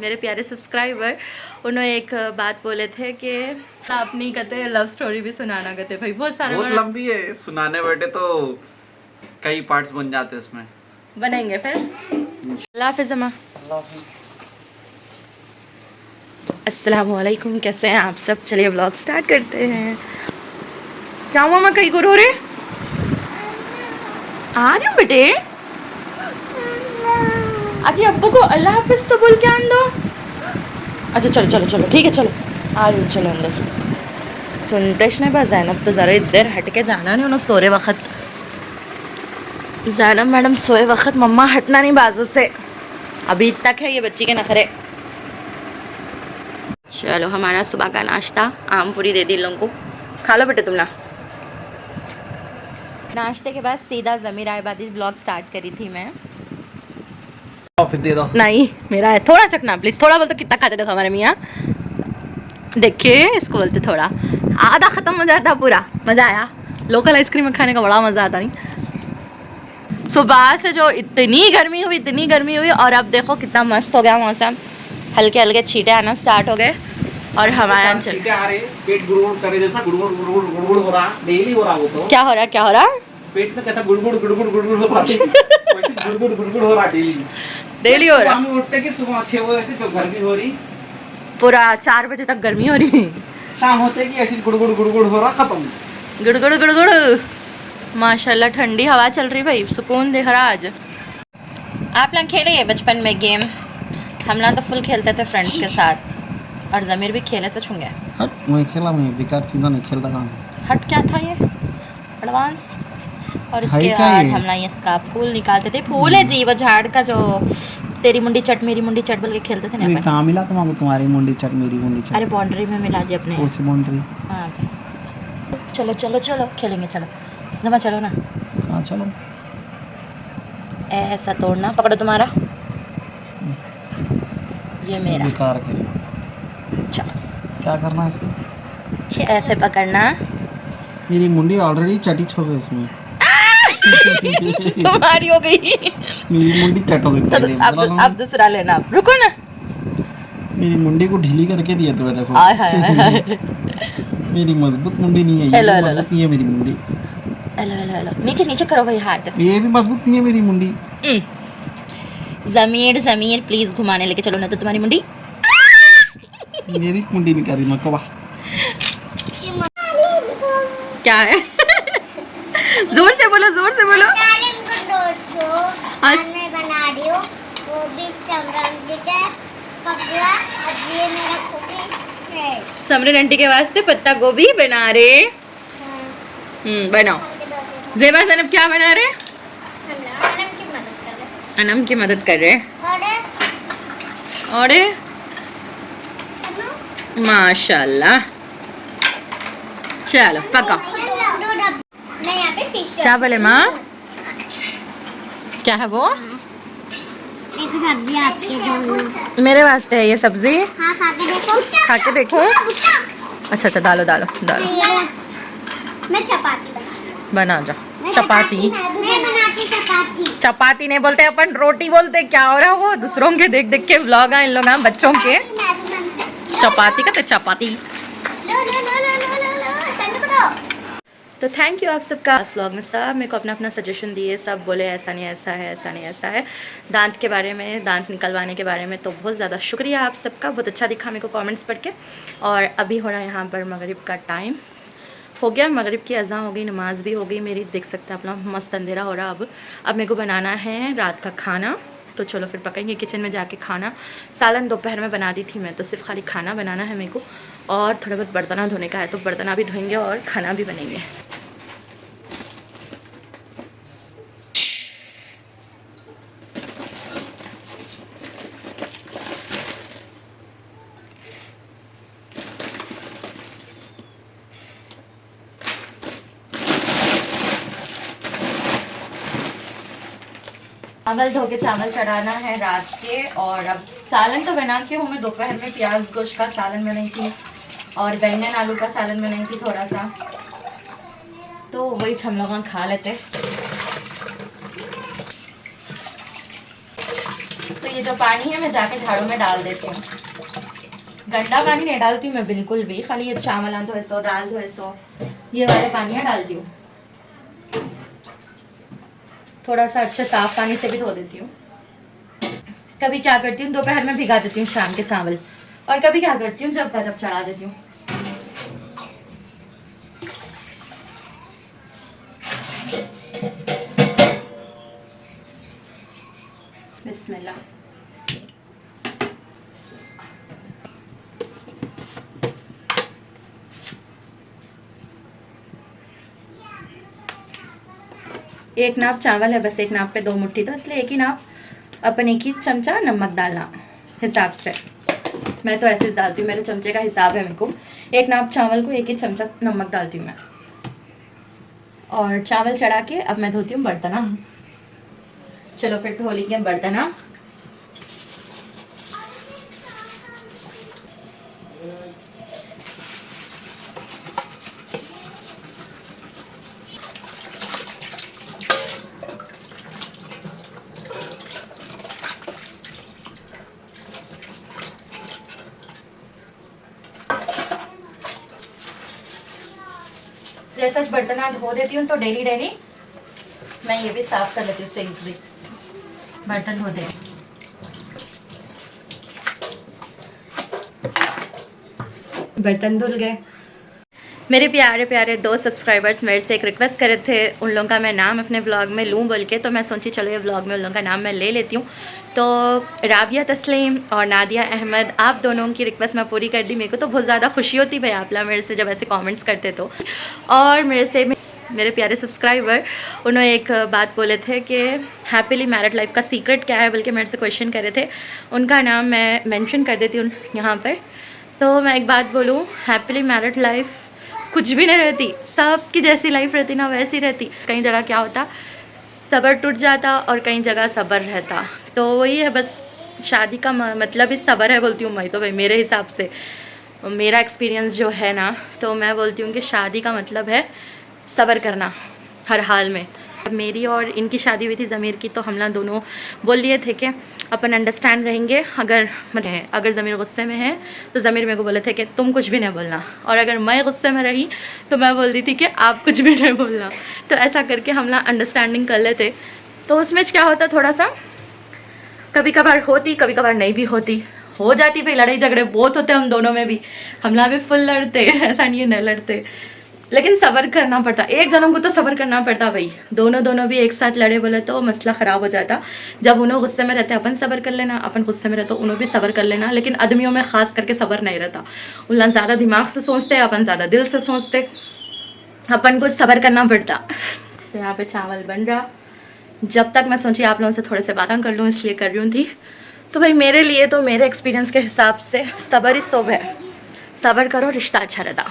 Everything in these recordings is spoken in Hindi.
मेरे प्यारे सब्सक्राइबर, उन्होंने एक बात बोले थे कि आप नहीं कहते लव स्टोरी भी सुनाना कहते भाई, बहुत सारे बहुत लंबी है, सुनाने बैठे तो कई पार्ट्स बन जाते हैं उसमें। बनेंगे फिर। अल्लाह हाफिज़ अम्मा। अस्सलामुअलैकुम, कैसे हैं आप सब? चलिए व्लॉग स्टार्ट करते हैं। क्या हुआ मामा, कहीं को रो रहे? आ रही हूँ बेटे। अच्छा अब्बू को अल्लाह हाफिज़ तो बोल के आन दो। अच्छा चलो चलो चलो ठीक है, चलो आ रही हूँ, चलो अंदर। सुनतेश ने बस जैनब तो ज़रा इधर हट के जाना नहीं, उन्होंने सोरे वक्त। जैनब मैडम सोए वक्त मम्मा हटना नहीं बाजू से, अभी तक है ये बच्ची के नखरे। चलो हमारा सुबह का नाश्ता, आम पूरी दे दी लोगों को, खा लो बेटे तुम ना। नाश्ते के बाद सीधा ज़मीर आबादी ब्लॉग स्टार्ट करी थी मैं। फिर दे दो। नहीं मेरा है, थोड़ा चखना प्लीज़। थोड़ा बोलते कितना खाते देखो हमारे मियाँ, देखिए इसको बोलते थोड़ा, आधा ख़त्म हो जाता पूरा। मज़ा आया, लोकल आइसक्रीम खाने का बड़ा मज़ा आता नहीं। सुबह से जो इतनी गर्मी हुई और अब देखो कितना मस्त हो गया मौसम, हल्के हल्के छींटे आना स्टार्ट हो गए और हमारे छींटे आ रहे, पेट गुड़गुड़ करे जैसा गुड़गुड़ गुड़गुड़ गुड़गुड़ हो रहा, डेली हो रहा वो तो। क्या हो रहा पेट में कैसा गुड़गुड़ गुड़गुड़ गुड़गुड़ हो रहा, गुड़गुड़ गुड़गुड़ हो रहा डेली हो रहा। हम उठते कि सुबह 6 बजे से जो गर्मी हो रही, पूरा 4 बजे तक गर्मी हो रही, शाम होते कि ऐसी गुड़गुड़ गुड़गुड़ हो रहा, खत्म गुड़गुड़ गुड़गुड़। माशाल्लाह ठंडी हवा चल रही भाई, सुकून दिख रहा आज। आप लोग खेले बचपन में गेम? हम लोग तो फुल खेलते थे फ्रेंड्स के साथ, और ज़मीर भी खेले से छूंगे। हट मैं खेला, मैं बेकार चीज़ नहीं खेलता था। हट क्या था ये एडवांस? और इसके बाद हम लोग इसका फूल निकालते थे। फूल है जी, वो झाड़ का जो तेरी मुंडी चट मेरी मुंडी चट बोल के खेलते थे ना। कहाँ मिला तुम्हारे, तुम्हारी मुंडी चट मेरी मुंडी चट? अरे बाउंड्री में मिला जी अपने। कौन सी बाउंड्री? हाँ चलो चलो चलो खेलेंगे, चलो जमा चलो ना। हाँ चलो। ऐसा तोड़ना, पकड़ो तुम्हारा, ये मेरा। बेकार के क्या करना है इसको? ऐसे पकड़ना। मेरी मुंडी ऑलरेडी चटी हो गई इसमें। तुम्हारी हो गई, मेरी मुंडी चट हो गई पहले। अब दूसरा लेना, रुको ना। मेरी मुंडी को ढीली करके दिया तो देखो। हाय हाय हाय। मेरी मजबूत मुंडी नहीं है ये, मजबूत नहीं है मेरी मुंडी। हेलो हेलो हेलो, नीचे नीचे करो भाई हाथ। ये भी मजबूत नहीं है मेरी मुंडी। ज़मीर ज़मीर प्लीज घुमाने लेके चलो ना तो तुम्हारी मुंडी। मेरी मुंडी नहीं कर रही मकवा। क्या है? जोर से बोलो, जोर से बोलो। मैं बना रही हूँ, वो भी समरंदी के पकड़ा, अब ये मेरा गोभी है। समरन आंटी के वास्ते पत्ता गोभी बना रहे। बनाओ। ज़ेबा ज़ैनब क्या बना रहे? अनम की मदद कर रहे। और माशाल्लाह, चलो पका। मैं यहाँ पे फिश क्या बोले माँ? क्या है वो? एक सब्जी आपके दोनों। मेरे वास्ते है ये सब्जी। हाँ खा के देखो। खा के देखो। अच्छा अच्छा डालो डालो डालो। मैं चपाती बना जा। चपाती मैं बनाती चपाती। चपाती नहीं बोलते अपन, रोटी बोलते। क्या हो रहा है वो? दूसरों के देख देख के व्लॉग इन लोग बच्चों के। चपाती कहते चपाती। तो थैंक यू आप सबका। इस व्लॉग में सब मेरे को अपना अपना सजेशन दिए, सब बोले ऐसा नहीं ऐसा है, ऐसा नहीं ऐसा है। दांत के बारे में, दांत निकलवाने के बारे में तो बहुत ज़्यादा शुक्रिया आप सबका, बहुत अच्छा दिखा मेरे को कमेंट्स पढ़ के। और अभी हो रहा है यहाँ पर मगरिब का टाइम हो गया, मगरिब की अज़ान हो गई, नमाज भी हो गई मेरी, देख सकते हैं अपना मस्त अंधेरा हो रहा। अब मेरे को बनाना है रात का खाना, तो चलो फिर पकाएंगे किचन में जाके खाना। सालन दोपहर में बना दी थी मैं, तो सिर्फ खाली खाना बनाना है मेरे को, और थोड़ा बहुत बर्तन धोने का है, तो बर्तन भी धोएंगे और खाना भी बनेंगे। चावल धो के चावल चढ़ाना है रात के। और अब सालन तो बना के हूँ मैं, दोपहर में प्याज गोश्त का सालन बनाई थी और बैंगन आलू का सालन बनाई थी थोड़ा सा, तो वही हम लोग खा लेते। तो ये जो पानी है मैं जाके झाड़ू में डाल देती हूँ। गंदा पानी नहीं डालती हूँ मैं बिल्कुल भी, खाली ये चावल धोए सो, दाल धोए सो, ये वाले पानी डालती हूँ। थोड़ा सा अच्छे साफ पानी से भी धो देती हूँ। कभी क्या करती हूँ दोपहर में भिगा देती हूँ शाम के चावल, और कभी क्या करती हूँ जब चढ़ा देती हूँ। बिस्मिल्लाह। एक नाप चावल है बस, एक नाप पे 2 मुट्ठी, तो इसलिए एक ही नाप, अपन एक ही चमचा नमक डालना हिसाब से। मैं तो ऐसे डालती हूँ, मेरे चमचे का हिसाब है मेरे को। एक नाप चावल को एक ही चमचा नमक डालती हूँ मैं। और चावल चढ़ा के अब मैं धोती हूँ बर्तना। चलो फिर धो लेंगे बर्तना। जैसा बर्तन धो देती हूँ तो डेली डेली मैं ये भी साफ कर लेती हूँ, सिंक भी बर्तन धो दे। बर्तन धुल गए। मेरे प्यारे प्यारे 2 सब्सक्राइबर्स मेरे से एक रिक्वेस्ट करे थे उन लोगों का मैं नाम अपने ब्लॉग में लूँ बोल के, तो मैं सोची चलो ये ब्लॉग में उन लोगों का नाम मैं ले लेती हूँ। तो राबिया तस्लीम और नादिया अहमद, आप दोनों की रिक्वेस्ट मैं पूरी कर दी। मेरे को तो बहुत ज़्यादा खुशी होती भाई आप लोग मेरे से जब ऐसे कमेंट्स करते तो। और मेरे प्यारे सब्सक्राइबर उन्होंने एक बात बोले थे कि हैप्पीली मैरिड लाइफ का सीक्रेट क्या है बल्कि मेरे से क्वेश्चन करे थे। उनका नाम मैं मेंशन कर देती हूँ यहाँ पर। तो मैं एक बात बोलूँ, हैप्पीली मैरिड लाइफ कुछ भी नहीं रहती, सबकी जैसी लाइफ रहती ना वैसी रहती। कई जगह क्या होता सब्र टूट जाता और कई जगह सब्र रहता। तो वही है बस, शादी का मतलब ही सब्र है बोलती हूँ मैं तो भाई। मेरे हिसाब से मेरा एक्सपीरियंस जो है ना, तो मैं बोलती हूँ कि शादी का मतलब है सब्र करना हर हाल में। मेरी और इनकी शादी हुई थी ज़मीर की, तो हम लोग दोनों बोल लिए थे कि अपन अंडरस्टैंड रहेंगे। अगर ज़मीर गुस्से में है तो ज़मीर मेरे को बोले थे कि तुम कुछ भी नहीं बोलना, और अगर मैं गुस्से में रही तो मैं बोल दी थी कि आप कुछ भी नहीं बोलना। तो ऐसा करके हम लोग अंडरस्टैंडिंग कर लेते। तो उसमें क्या होता, थोड़ा सा कभी कभार होती कभी कभार नहीं भी होती, हो जाती भाई। लड़ाई झगड़े बहुत होते हम दोनों में भी, हम लोग भी फुल लड़ते ऐसा नहीं है नहीं लड़ते, लेकिन सब्र करना पड़ता। एक जनों को तो सब्र करना पड़ता भाई। दोनों भी एक साथ लड़े बोले तो मसला ख़राब हो जाता। जब उन्हों गुस्से में रहते अपन सब्र कर लेना, अपन गुस्से में रहते उन्हों भी सब्र कर लेना। लेकिन आदमियों में ख़ास करके सब्र नहीं रहता। उन लोग ज़्यादा दिमाग से सोचते, अपन ज़्यादा दिल से सोचते, अपन को सब्र करना पड़ता। तो यहाँ पे चावल बन रहा। जब तक मैं सोची आप लोगों से थोड़े से बातें कर लूँ इसलिए कर रही थी। तो भाई मेरे लिए तो मेरे एक्सपीरियंस के हिसाब से सब्र ही सब है। सब्र करो रिश्ता अच्छा रहता।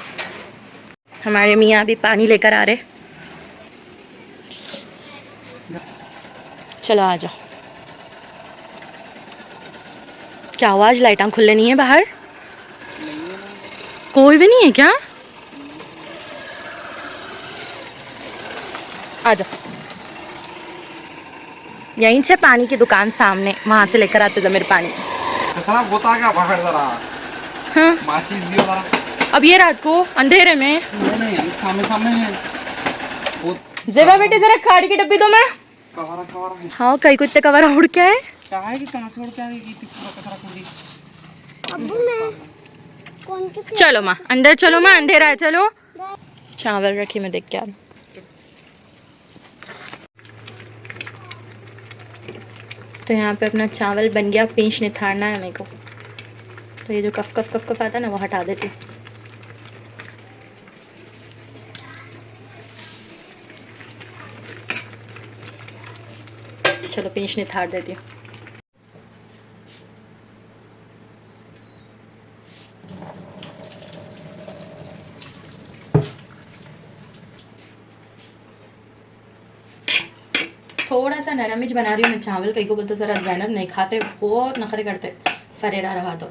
हमारे मियाँ अभी पानी लेकर आ रहे, चलो आ जाओ। क्या आवाज़, लाइटां खुले नहीं है बाहर? कोई भी नहीं है क्या? आ जाओ। यहीं से पानी की दुकान सामने, वहाँ से लेकर आते जमीर पानी। खराब होता क्या बाहर जरा? हाँ माचिस दियो जरा। अब ये रात को अंधेरे में नहीं सामने सामने है वो। जेबा बेटे जरा खाड़ी की डब्बी दो मैं। कवरा है। हाँ कहीं कुत्ते कवरा उड़ क्या है? क्या है कि कहाँ से उड़ के आएगी पूरा कचरा कुंडी? अब्बू मैं कौन सी चलो माँ अंदर चलो, माँ अंधेरा है चलो। चावल रखी मैं देख के आ रही। तो यहाँ पे अपना चावल बन गया, पींछ निथारना है मेरे को। तो ये जो कफ कफ कफ कफ आता है ना वो हटा देती हूँ। चलो पींछ निथार देती हूँ। थोड़ा सा नरमिच बना रही हूँ मैं चावल। कहीं को बोलते ज़रा जैनब नहीं खाते, बहुत नखरे करते फरेरा रहा तो।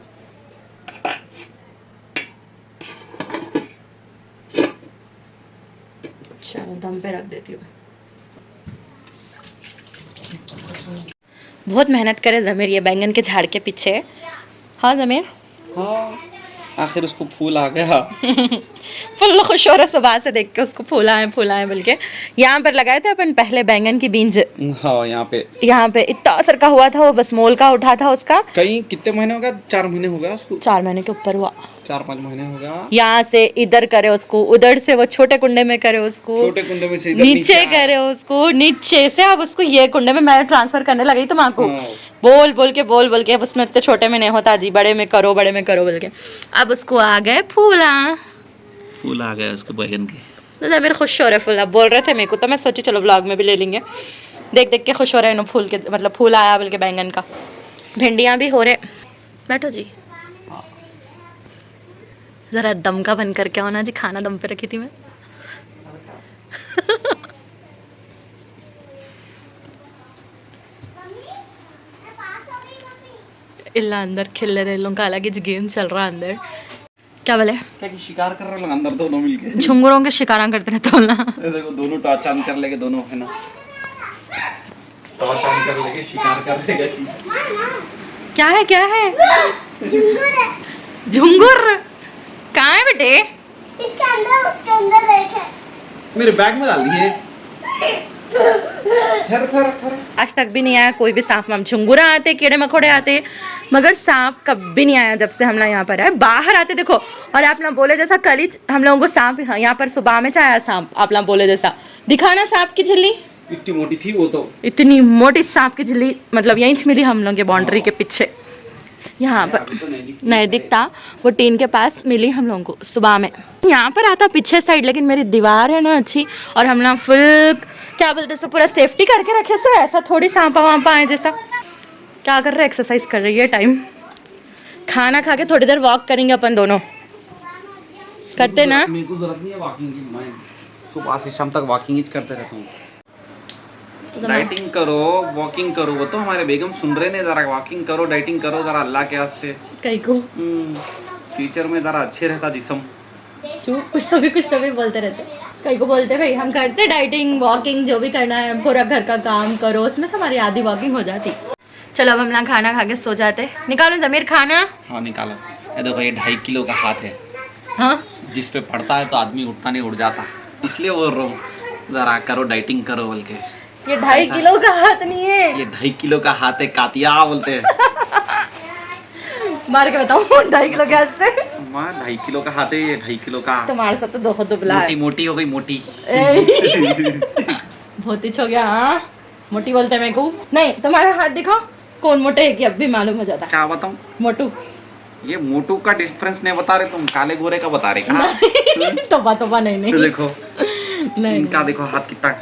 चलो दम पे रख देती हूँ। बहुत मेहनत करे ज़मीर ये बैंगन के झाड़ के पीछे। हाँ ज़मीर, हाँ आखिर उसको फूल आ गया। फुल खुश हो रहा सुबह से देख के उसको फूल आए बोल के। यहाँ पर लगाए थे अपन पहले बैंगन की बीज, हाँ यहाँ पे इतना असर का हुआ था, वो बस मोल का उठा था उसका। कहीं कितने महीने हो गया? 4 महीने हो गया उसको। 4 महीने के ऊपर हुआ। 4-5 महीने हो गया। यहाँ से इधर करे उसको, उधर से वो छोटे कुंडे में करे उसको, छोटे कुंडे में से इधर नीचे करे उसको, नीचे से अब उसको ये कुंडे में मैं ट्रांसफर करने लगी तो माँ को हाँ। बोल के अब उसमें इतने छोटे में नहीं होता जी, बड़े में करो बोल के। अब उसको आ गए फूल आ गए उसके बैगन के। तो मेरे खुश हो रहे फूल। अब बोल रहे थे मेरे को, तो मैं सोची चलो व्लॉग में भी ले लेंगे। देख के खुश हो रहे हैं फूल के, मतलब फूल आया बोल के बैंगन का। भिंडियाँ भी हो रहे। बैठो जी, जरा दम का बन करके होना जी, खाना दम पे रखी थी मैं। इल्ला अंदर खेल रहे लोग का अलग ही गेम चल रहा है अंदर। क्या बोले? क्या कि शिकार कर रहे हैं अंदर दोनों मिलके। झुंगुरों के शिकारा करते रहते हो ना। देखो दोनों टॉर्च ऑन कर लेके, दोनों है ना, टॉर्च ऑन कर लेके शिकार कर लेगा जी। क्या है? झुंगुर है। झुंगुर कहाँ है बेटे? इसके अंदर, उसके अंदर देखे। मेरे बैग में डाल दिए। ठहर। आज तक भी नहीं आया कोई भी सांप वाम। झुंगुरा आते, कीड़े मकोड़े आते, मगर सांप कभी नहीं आया जब से हम लोग यहाँ पर आए। बाहर आते देखो, और आप लोग बोले जैसा कल ही हम लोगों को सांप यहाँ पर सुबह में आया सांप, आप लोग बोले जैसा। दिखाना सांप की झिल्ली, इतनी मोटी थी वो तो। इतनी मोटी सांप की झिल्ली, मतलब यहीं से मिली हम लोग के बाउंड्री के पीछे। यहाँ पर नहीं दिखता, वो टीन के पास मिली हम लोगों को सुबह में। यहाँ पर आता पीछे साइड, लेकिन मेरी दीवार है ना अच्छी, और हम लोग फुल क्या बोलते सो पूरा सेफ्टी करके रखे सो, ऐसा थोड़ी सांपा वापा आए जैसा। क्या कर रहे? एक्सरसाइज कर रही है। टाइम खाना खा के थोड़ी देर वॉक करेंगे अपन दोनों, करते ना? मेरे को जरूरत नहीं है वॉकिंग की, मैं सुबह से शाम तक वॉकिंग ही करते रहता हूँ। डाइटिंग करो, वॉकिंग करो, वो तो हमारे बेगम सुन रहे ने, जरा वॉकिंग करो, डाइटिंग करो जरा अल्लाह के हाथ से। कहीं को फ्यूचर में जरा अच्छे रहता जिस्म। कुछ तो भी बोलते रहते। कहीं को बोलते भाई हम करते डाइटिंग वॉकिंग, जो भी करना है पूरा घर का काम करो, उसमें से हमारी आधी वॉकिंग हो जाती। चलो अब हम लोग खाना खा के सो जाते। निकालो ज़मीर खाना। हाँ निकालो। ये देखो ये 2.5 किलो का हाथ है। हाँ जिस पे पड़ता है तो आदमी उठता नहीं, उठ जाता, इसलिए बोल रहा हूँ जरा करो, डाइटिंग करो बोल के। ये 2.5 किलो का हाथ नहीं है, ये 2.5 किलो का हाथ है, कातिया बोलते हैं। मार के बताओ 2.5 किलो के हाथ से। 2.5 किलो का हाथ है ये, 2.5 किलो का। तुम्हारे साथ तो दो दुबला है। मोटी हो गई, मोटी। बहुत हो गया। हाँ मोटी बोलते हैं मेरे को। नहीं तुम्हारा हाथ दिखाओ, कौन मोटे है कि अब भी मालूम हो जाता। क्या बताऊँ? मोटू। ये मोटू का डिफरेंस नहीं बता रहे तुम, काले गोरे का बता रहे। कहाँ? तोबा नहीं देखो नहीं, इनका देखो हाथ कितना,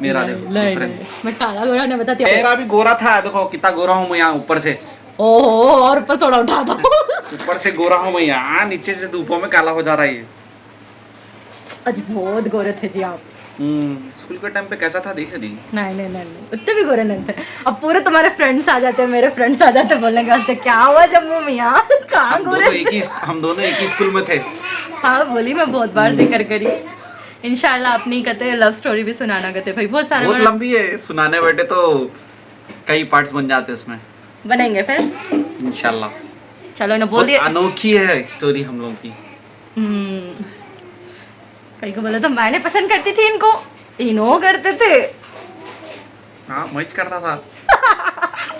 मेरा देखो नहीं, मैं काला गोरा नहीं बताती। मेरा भी गोरा था, देखो कितना गोरा हूँ मैं यहाँ ऊपर से। ओहो, और ऊपर थोड़ा उठा दो। ऊपर से गोरा हूँ मैं यहाँ, नीचे से धूपों में काला हो जा रहा है ये। आज बहुत गोरे थे जी आप। स्कूल के टाइम पे कैसा था देखे नहीं? नहीं उतने भी गोरे नहीं थे। अब पूरे तुम्हारे फ्रेंड्स आ जाते, मेरे फ्रेंड्स आ जाते, बोलने के वास्ते क्या हुआ जम्मू में यहाँ कहाँ गोरे। हम दोनों एक ही स्कूल में थे। हाँ बोली, मैं बहुत बार जिक्र करी। इंशाल्लाह अपनी कहते लव स्टोरी भी सुनाना कहते भाई, बहुत सारे बहुत लंबी है, सुनाने बैठे तो कई पार्ट्स बन जाते उसमें। बनेंगे फिर इंशाल्लाह। चलो ना बोल दिया। अनोखी है स्टोरी हम लोगों की। कहीं को बोला तो मैंने पसंद करती थी इनको, इनो करते थे। हाँ मैच करता था।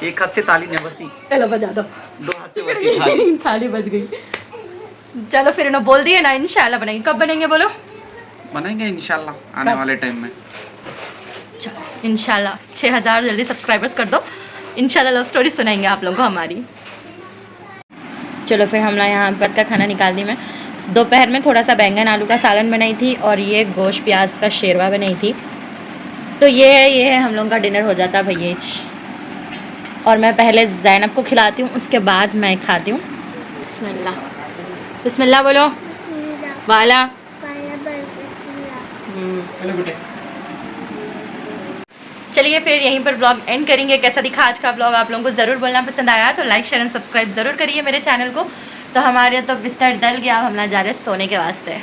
एक हाथ से ताली नहीं बजती। चलो बजा दो। 2 हाथ से बजती थाली। थाली बज गई। चलो फिर इन्होंने बोल दिया ना, इंशाल्लाह बनेंगे। कब बनेंगे बोलो? बनेंगे इंशाल्लाह आने वाले टाइम में। चलो इंशाल्लाह 6000 जल्दी सब्सक्राइबर्स कर दो, इंशाल्लाह लव स्टोरी सुनाएंगे आप लोगों को हमारी। चलो फिर हम लोग यहाँ पर का खाना निकाल दी मैं। दोपहर में थोड़ा सा बैंगन आलू का सालन बनाई थी, और ये गोश्त प्याज का शेरवा बनाई थी। तो ये है हम लोगों का डिनर हो जाता भैया। और मैं पहले ज़ैनब को खिलाती हूँ, उसके बाद मैं खाती हूँ। बिस्मिल्लाह बिस्मिल्लाह बोलो वाला। चलिए फिर यहीं पर ब्लॉग एंड करेंगे। कैसा दिखा आज का ब्लॉग आप लोगों को ज़रूर बोलना पसंद आया तो लाइक शेयर एंड सब्सक्राइब ज़रूर करिए मेरे चैनल को। तो हमारे तो बिस्तर डल गया, अब हम ना जा रहे सोने के वास्ते।